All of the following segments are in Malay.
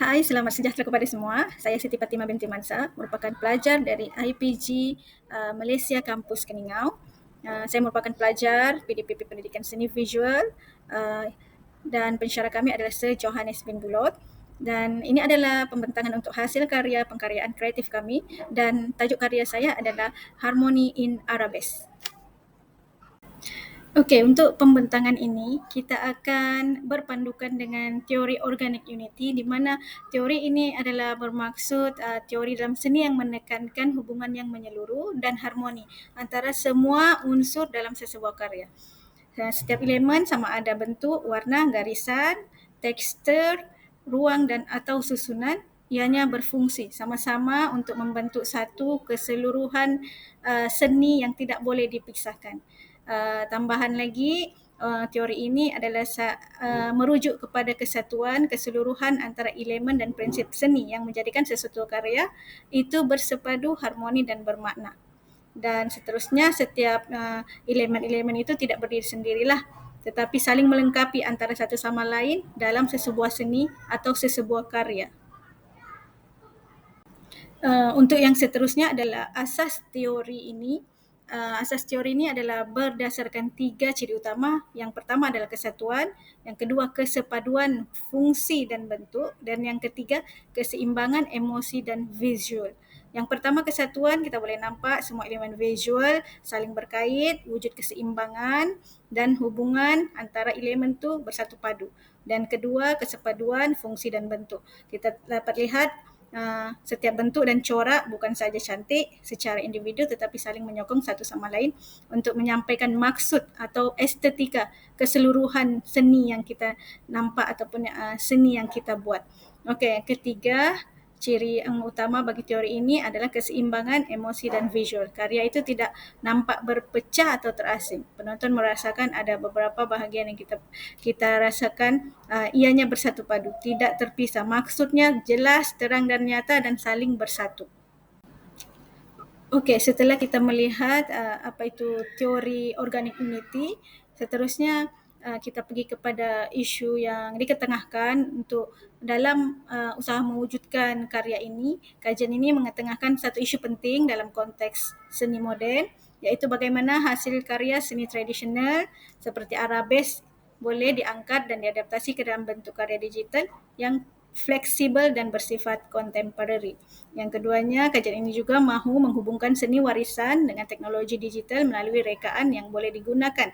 Hai, selamat sejahtera kepada semua. Saya Siti Fatimah binti Mansa, merupakan pelajar dari IPG Malaysia Kampus Keningau. Saya merupakan pelajar PDPP Pendidikan Seni Visual dan pensyarah kami adalah Sir Johannes bin Bulot. Dan ini adalah pembentangan untuk hasil karya pengkaryaan kreatif kami dan tajuk karya saya adalah Harmony in Arabesque. Okey, untuk pembentangan ini kita akan berpandukan dengan teori organic unity di mana teori ini adalah bermaksud teori dalam seni yang menekankan hubungan yang menyeluruh dan harmoni antara semua unsur dalam sesebuah karya. Setiap elemen sama ada bentuk, warna, garisan, tekstur, ruang dan atau susunan ianya berfungsi sama-sama untuk membentuk satu keseluruhan seni yang tidak boleh dipisahkan. Tambahan lagi, teori ini adalah merujuk kepada kesatuan keseluruhan antara elemen dan prinsip seni yang menjadikan sesuatu karya itu bersepadu, harmoni dan bermakna. Dan seterusnya setiap elemen-elemen itu tidak berdiri sendirilah tetapi saling melengkapi antara satu sama lain dalam sesebuah seni atau sesebuah karya. Untuk yang seterusnya adalah asas teori ini. Asas teori ini adalah berdasarkan 3 ciri utama. Yang pertama adalah kesatuan, yang kedua kesepaduan fungsi dan bentuk, dan yang ketiga keseimbangan emosi dan visual. Yang pertama kesatuan, kita boleh nampak semua elemen visual saling berkait, wujud keseimbangan dan hubungan antara elemen tu bersatu padu. Dan kedua kesepaduan fungsi dan bentuk. Kita dapat lihat setiap bentuk dan corak bukan saja cantik secara individu tetapi saling menyokong satu sama lain untuk menyampaikan maksud atau estetika keseluruhan seni yang kita nampak ataupun seni yang kita buat. Okey, ketiga ciri yang utama bagi teori ini adalah keseimbangan emosi dan visual. Karya itu tidak nampak berpecah atau terasing. Penonton merasakan ada beberapa bahagian yang kita rasakan ianya bersatu padu, tidak terpisah. Maksudnya jelas, terang dan nyata dan saling bersatu. Okey, setelah kita melihat apa itu teori organic unity, seterusnya kita pergi kepada isu yang diketengahkan untuk dalam usaha mewujudkan karya ini. Kajian ini mengetengahkan satu isu penting dalam konteks seni moden, iaitu bagaimana hasil karya seni tradisional seperti arabesque boleh diangkat dan diadaptasi ke dalam bentuk karya digital yang fleksibel dan bersifat contemporary. Yang keduanya, kajian ini juga mahu menghubungkan seni warisan dengan teknologi digital melalui rekaan yang boleh digunakan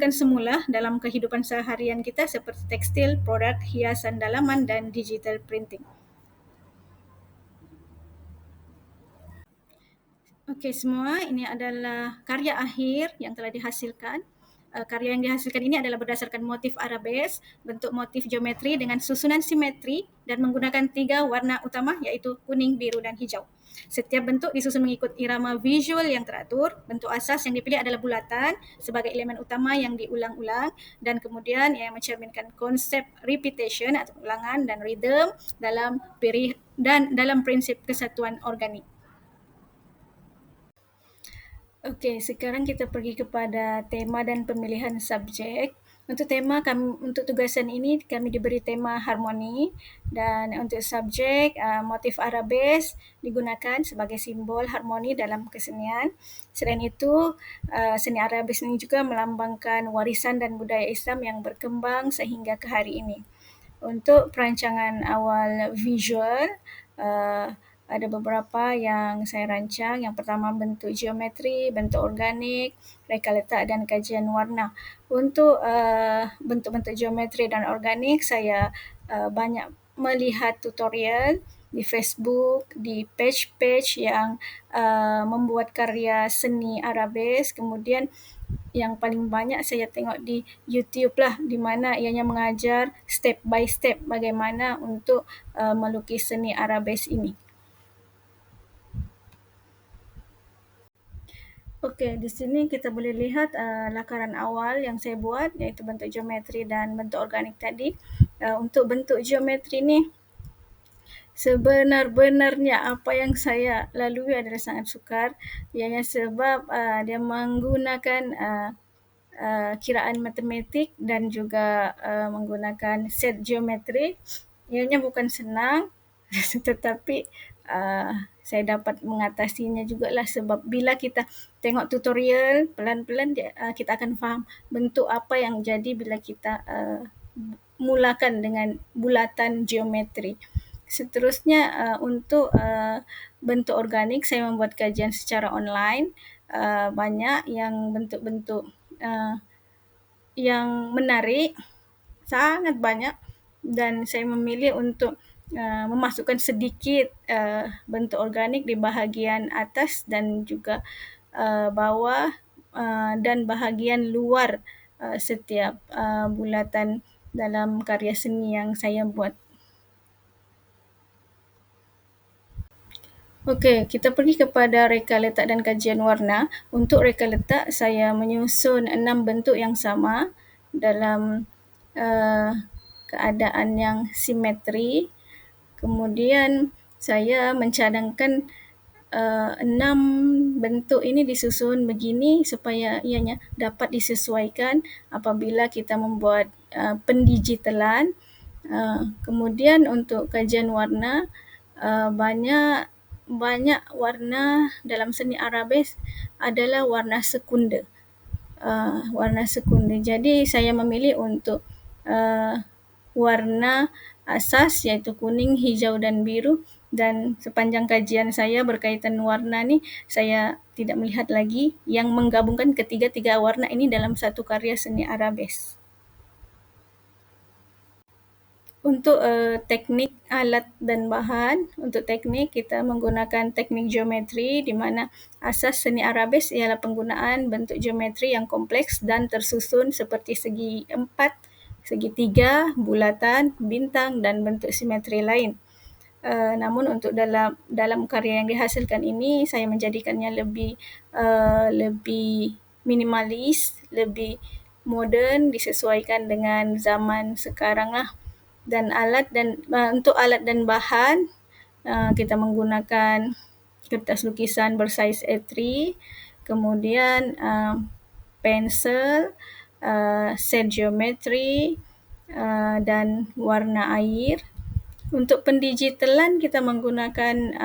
semula dalam kehidupan seharian kita seperti tekstil, produk hiasan dalaman dan digital printing. Okey semua, ini adalah karya akhir yang telah dihasilkan. Karya yang dihasilkan ini adalah berdasarkan motif arabesque, bentuk motif geometri dengan susunan simetri dan menggunakan 3 warna utama iaitu kuning, biru dan hijau. Setiap bentuk disusun mengikut irama visual yang teratur. Bentuk asas yang dipilih adalah bulatan sebagai elemen utama yang diulang-ulang dan kemudian yang mencerminkan konsep repetition atau ulangan dan rhythm dalam prinsip kesatuan organik. Okey, sekarang kita pergi kepada tema dan pemilihan subjek. Untuk untuk tugasan ini kami diberi tema harmoni dan untuk subjek motif arabesque digunakan sebagai simbol harmoni dalam kesenian. Selain itu, seni arabesque ini juga melambangkan warisan dan budaya Islam yang berkembang sehingga ke hari ini. Untuk perancangan awal visual, ada beberapa yang saya rancang. Yang pertama bentuk geometri, bentuk organik, reka letak dan kajian warna. Untuk bentuk-bentuk geometri dan organik, saya banyak melihat tutorial di Facebook, di page-page yang membuat karya seni arabesque. Kemudian yang paling banyak saya tengok di YouTube lah, di mana ianya mengajar step by step bagaimana untuk melukis seni arabesque ini. Okey, di sini kita boleh lihat lakaran awal yang saya buat iaitu bentuk geometri dan bentuk organik tadi. Untuk bentuk geometri ni sebenar-benarnya apa yang saya lalui adalah sangat sukar. Ianya sebab dia menggunakan kiraan matematik dan juga menggunakan set geometri. Ianya bukan senang tetapi saya dapat mengatasinya jugalah, sebab bila kita tengok tutorial pelan-pelan kita akan faham bentuk apa yang jadi bila kita mulakan dengan bulatan geometri. Seterusnya untuk bentuk organik saya membuat kajian secara online, banyak yang bentuk-bentuk yang menarik, sangat banyak, dan saya memilih untuk memasukkan sedikit bentuk organik di bahagian atas dan juga bawah dan bahagian luar setiap bulatan dalam karya seni yang saya buat. Okey, kita pergi kepada reka letak dan kajian warna. Untuk reka letak, saya menyusun 6 bentuk yang sama dalam keadaan yang simetri. Kemudian saya mencadangkan 6 bentuk ini disusun begini supaya ianya dapat disesuaikan apabila kita membuat pendigitalan. Kemudian untuk kajian warna, banyak warna dalam seni Arabes adalah warna sekunda. Warna sekunda. Jadi saya memilih untuk warna asas iaitu kuning, hijau dan biru, dan sepanjang kajian saya berkaitan warna ni saya tidak melihat lagi yang menggabungkan ketiga-tiga warna ini dalam satu karya seni Arabes. Untuk teknik alat dan bahan, untuk teknik kita menggunakan teknik geometri di mana asas seni Arabes ialah penggunaan bentuk geometri yang kompleks dan tersusun seperti segi empat, segitiga, bulatan, bintang dan bentuk simetri lain. Namun untuk dalam karya yang dihasilkan ini saya menjadikannya lebih minimalis, lebih moden, disesuaikan dengan zaman sekarang lah. Dan untuk alat dan bahan kita menggunakan kertas lukisan bersaiz A3, kemudian pensel, set geometri dan warna air. Untuk pendigitalan kita menggunakan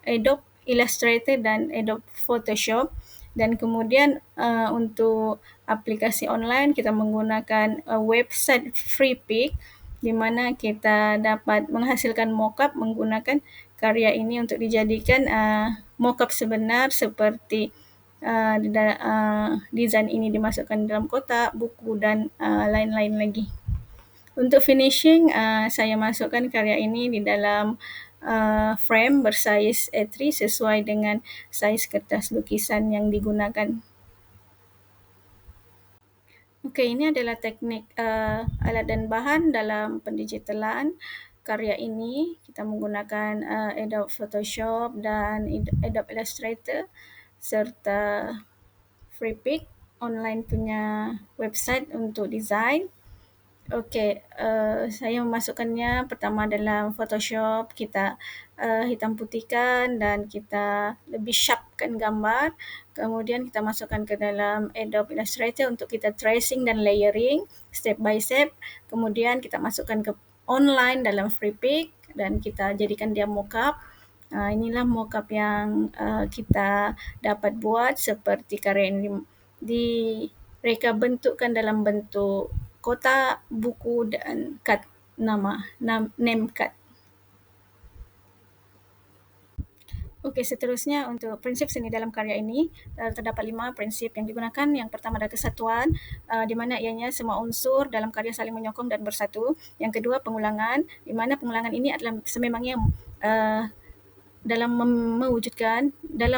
Adobe Illustrator dan Adobe Photoshop, dan kemudian untuk aplikasi online kita menggunakan website Freepik di mana kita dapat menghasilkan mockup menggunakan karya ini untuk dijadikan mockup sebenar seperti desain ini dimasukkan dalam kotak, buku dan lain-lain lagi. Untuk finishing, saya masukkan karya ini di dalam frame bersaiz A3 sesuai dengan saiz kertas lukisan yang digunakan. Okey, ini adalah teknik alat dan bahan dalam pendigitalan. Karya ini kita menggunakan Adobe Photoshop dan Adobe Illustrator serta Freepik online punya website untuk desain. Okey, saya memasukkannya pertama dalam Photoshop, kita hitam putihkan dan kita lebih sharpkan gambar. Kemudian kita masukkan ke dalam Adobe Illustrator untuk kita tracing dan layering step by step. Kemudian kita masukkan ke online dalam Freepik dan kita jadikan dia mockup. Inilah mockup yang kita dapat buat seperti karya yang direka bentukkan dalam bentuk kotak, buku dan kad name card. Okey, seterusnya untuk prinsip seni dalam karya ini terdapat 5 prinsip yang digunakan. Yang pertama adalah kesatuan, di mana ianya semua unsur dalam karya saling menyokong dan bersatu. Yang kedua, pengulangan, di mana pengulangan ini adalah sememangnya dalam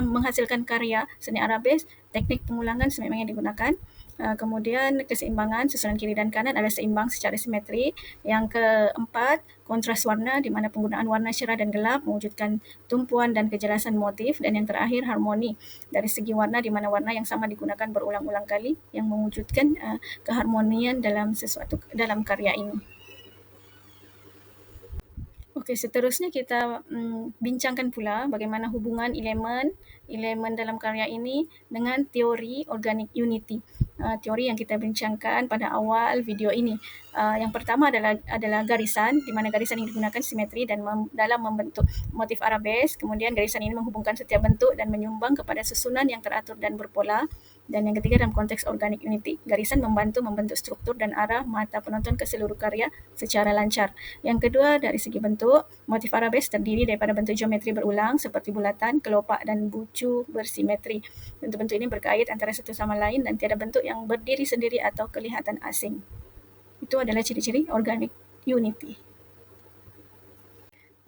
menghasilkan karya seni Arabes, teknik pengulangan sememangnya digunakan. Kemudian keseimbangan, susunan kiri dan kanan adalah seimbang secara simetri. Yang keempat, kontras warna di mana penggunaan warna cerah dan gelap mewujudkan tumpuan dan kejelasan motif. Dan yang terakhir, harmoni dari segi warna di mana warna yang sama digunakan berulang-ulang kali yang mewujudkan keharmonian dalam karya ini. Okey, seterusnya kita bincangkan pula bagaimana hubungan elemen dalam karya ini dengan teori organic unity. teori yang kita bincangkan pada awal video ini. Yang pertama adalah garisan, di mana garisan ini digunakan simetri dan dalam membentuk motif arabes. Kemudian garisan ini menghubungkan setiap bentuk dan menyumbang kepada susunan yang teratur dan berpola. Dan yang ketiga, dalam konteks organic unity, garisan membantu membentuk struktur dan arah mata penonton ke seluruh karya secara lancar. Yang kedua, dari segi bentuk, motif arabes terdiri daripada bentuk geometri berulang seperti bulatan, kelopak dan bucu bersimetri. Bentuk-bentuk ini berkait antara satu sama lain dan tiada bentuk yang berdiri sendiri atau kelihatan asing. Itu adalah ciri-ciri organic unity.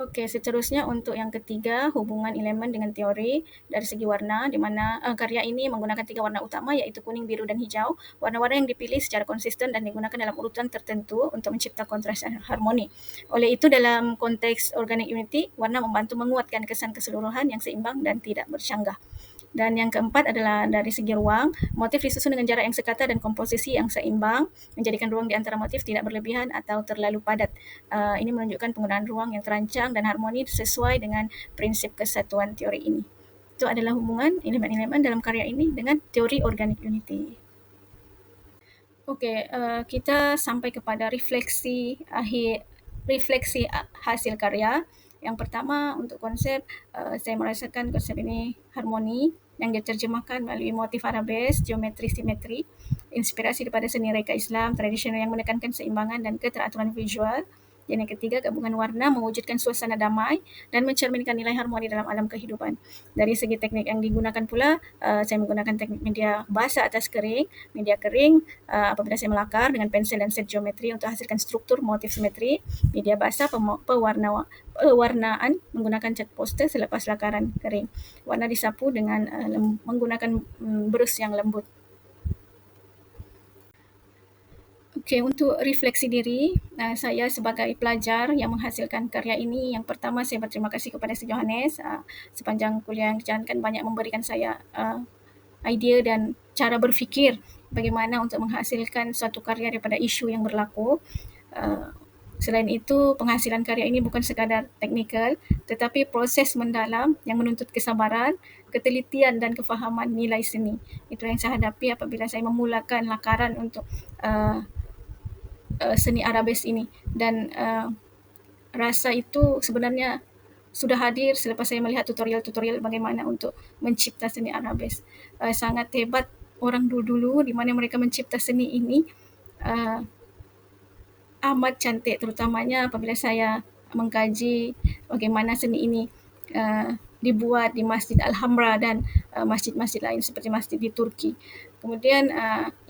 Okey, seterusnya untuk yang ketiga, hubungan elemen dengan teori dari segi warna, di mana karya ini menggunakan 3 warna utama iaitu kuning, biru dan hijau. Warna-warna yang dipilih secara konsisten dan digunakan dalam urutan tertentu untuk mencipta kontras dan harmoni. Oleh itu, dalam konteks organic unity, warna membantu menguatkan kesan keseluruhan yang seimbang dan tidak bercanggah. Dan yang keempat adalah dari segi ruang, motif disusun dengan jarak yang sekata dan komposisi yang seimbang, menjadikan ruang di antara motif tidak berlebihan atau terlalu padat. Ini menunjukkan penggunaan ruang yang terancang dan harmoni sesuai dengan prinsip kesatuan teori ini. Itu adalah hubungan elemen-elemen dalam karya ini dengan teori organic unity. Okey, kita sampai kepada refleksi hasil karya. Yang pertama, untuk konsep, saya merasakan konsep ini harmoni yang diterjemahkan melalui motif arabes, geometri simetri, inspirasi daripada seni reka Islam tradisional yang menekankan seimbangan dan keteraturan visual. Dan yang ketiga, gabungan warna mewujudkan suasana damai dan mencerminkan nilai harmoni dalam alam kehidupan. Dari segi teknik yang digunakan pula, saya menggunakan teknik media basah atas kering, media kering apabila saya melakar dengan pensel dan set geometri untuk hasilkan struktur motif simetri. Media basah pewarnaan menggunakan cat poster selepas lakaran kering. Warna disapu dengan menggunakan brus yang lembut. Okey, untuk refleksi diri, saya sebagai pelajar yang menghasilkan karya ini, yang pertama saya berterima kasih kepada Sir Johannes. Sepanjang kuliah yang dijalankan banyak memberikan saya idea dan cara berfikir bagaimana untuk menghasilkan suatu karya daripada isu yang berlaku. Selain itu, penghasilan karya ini bukan sekadar teknikal, tetapi proses mendalam yang menuntut kesabaran, ketelitian dan kefahaman nilai seni. Itu yang saya hadapi apabila saya memulakan lakaran untuk seni arabes ini. Dan rasa itu sebenarnya sudah hadir selepas saya melihat tutorial-tutorial bagaimana untuk mencipta seni arabes. Sangat hebat orang dulu-dulu di mana mereka mencipta seni ini amat cantik, terutamanya apabila saya mengkaji bagaimana seni ini dibuat di Masjid Al-Hamra dan masjid-masjid lain seperti masjid di Turki. Kemudian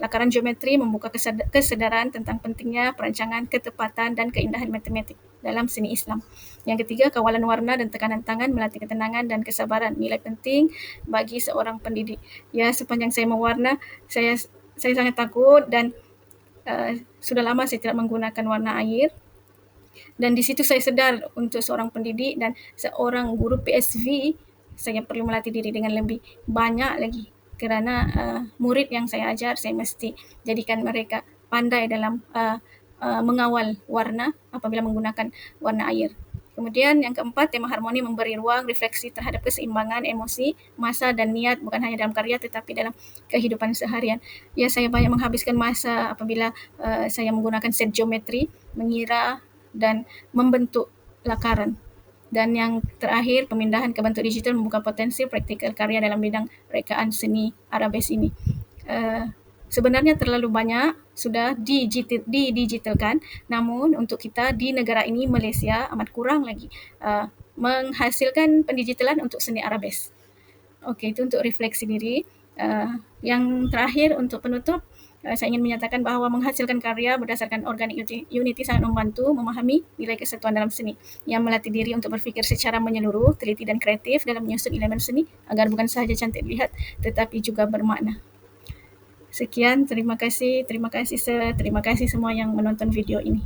lakaran geometri membuka kesedaran tentang pentingnya perancangan, ketepatan dan keindahan matematik dalam seni Islam. Yang ketiga, kawalan warna dan tekanan tangan melatih ketenangan dan kesabaran, nilai penting bagi seorang pendidik. Ya, sepanjang saya mewarna, saya sangat takut dan sudah lama saya tidak menggunakan warna air. Dan di situ saya sedar untuk seorang pendidik dan seorang guru PSV, saya perlu melatih diri dengan lebih banyak lagi kerana murid yang saya ajar, saya mesti jadikan mereka pandai dalam mengawal warna apabila menggunakan warna air. Kemudian yang keempat, tema harmoni memberi ruang refleksi terhadap keseimbangan emosi, masa dan niat bukan hanya dalam karya tetapi dalam kehidupan seharian. Ya, saya banyak menghabiskan masa apabila saya menggunakan set geometri, mengira dan membentuk lakaran. Dan yang terakhir, pemindahan ke bentuk digital membuka potensi praktikal karya dalam bidang rekaan seni arabes ini. Sebenarnya terlalu banyak sudah didigitalkan, namun untuk kita di negara ini, Malaysia, amat kurang lagi menghasilkan pendigitalan untuk seni arabes. Okey, itu untuk refleksi diri. Yang terakhir untuk penutup, saya ingin menyatakan bahawa menghasilkan karya berdasarkan organic unity sangat membantu memahami nilai kesatuan dalam seni yang melatih diri untuk berfikir secara menyeluruh, teliti dan kreatif dalam menyusun elemen seni agar bukan sahaja cantik dilihat tetapi juga bermakna. Sekian, terima kasih Sir, terima kasih semua yang menonton video ini.